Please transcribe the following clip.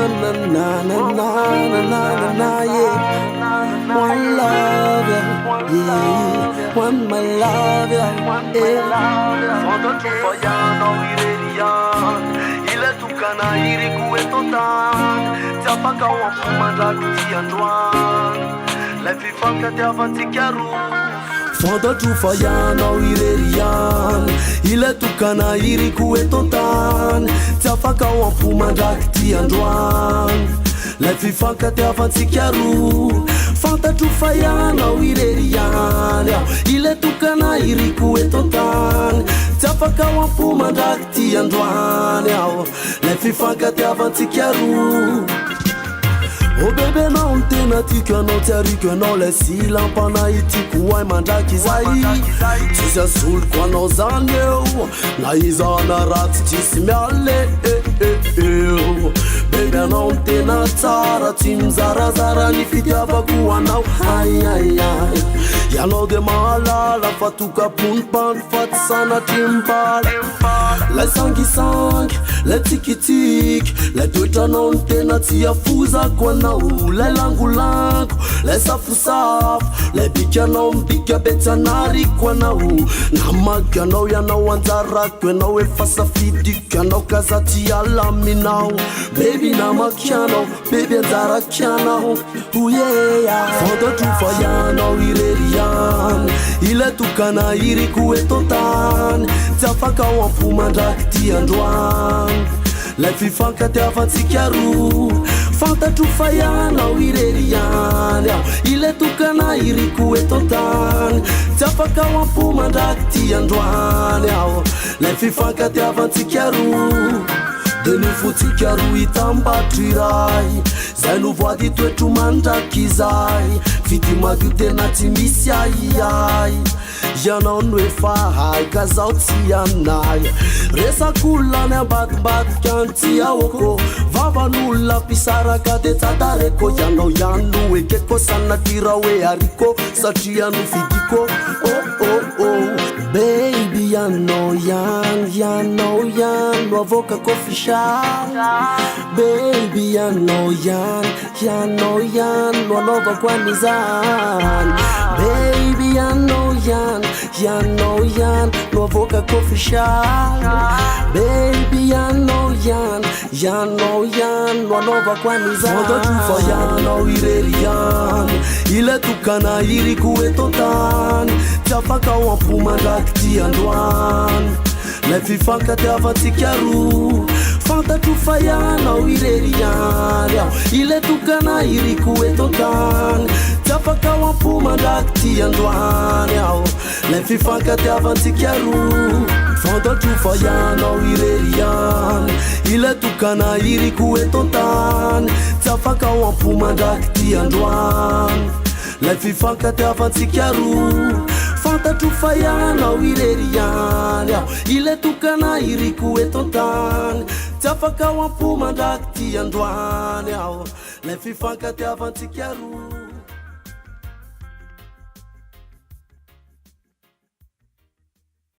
na na na na na na na yeah. One love yeah, one my love yeah. Fondotufayana wirelian ile tukana irikuetotan tiapaka wampumandrakuti lefifaka tiavantikaru Fondotufayana wirelian ile tukana irikuetotan tiapaka wampumandrakuti lefifaka tiavantikaru Fondotufayana wirelian ile tukana irikuetotan tiapaka wampumandrakuti lefifaka tiavantikaru Oh bébé non tena tika no tarika no le silan pana itiku wai mandaki zai Tisa sul kwa no zanyo na izana rat tismiale Bébé non tena tara tim zara zara ni fitiava kuwa nao Ay ay ay Ya no de mala la fatuka pun pan fat sana timbal La sangi sang, la tiki tik La dueta non tena tia fuza kwa nao La langu langu, la safu safu La bika non bika beta nari kwa nao Na maga nao ya na wanzara kwe nao Efasa fidika nao kazati alami nao Baby na makiano, baby nzara kiano yeah. Fondotufayana wirelian ile tukana irikuetotan tiapaka wampumandrakuti lefifaka tiavantikaru Fondotufayana wirelian ile tukana irikuetotan tiapaka wampumandrakuti lefifaka tiavantikaru De nous foutikaru itambaturai Zai nu voadi twetu mandakizai Fiti magute na timisia iai Yana onwe fahai kazauti yanai Resa kula ne bat kanti awoko Vava nula pisara kate tadareko Yano yanu ekeko sana tirawe ariko Sachi yanu fidiko Oh oh oh Baby yano yan Wavoka coffee shop Baby yano yan Wanova kwa nizan Baby yano yan Wavoka coffee shop Baby yano yan Wanova kwa nizan Fondotufayana wirelian ile tukana irikuetotan tiapaka wampumandrakuti lefifaka tiavantikaru Fondotufayana wirelian ile tukana irikuetotan tiapaka wampumandrakuti lefifaka tiavantikaru Fondotufayana wirelian ile tukana irikuetotan tiapaka wampumandrakuti lefifaka tiavantikaru Fondotufayana wirelian ile tukana irikuetotan tiapaka wampumandrakuti lefifaka tiavantikaru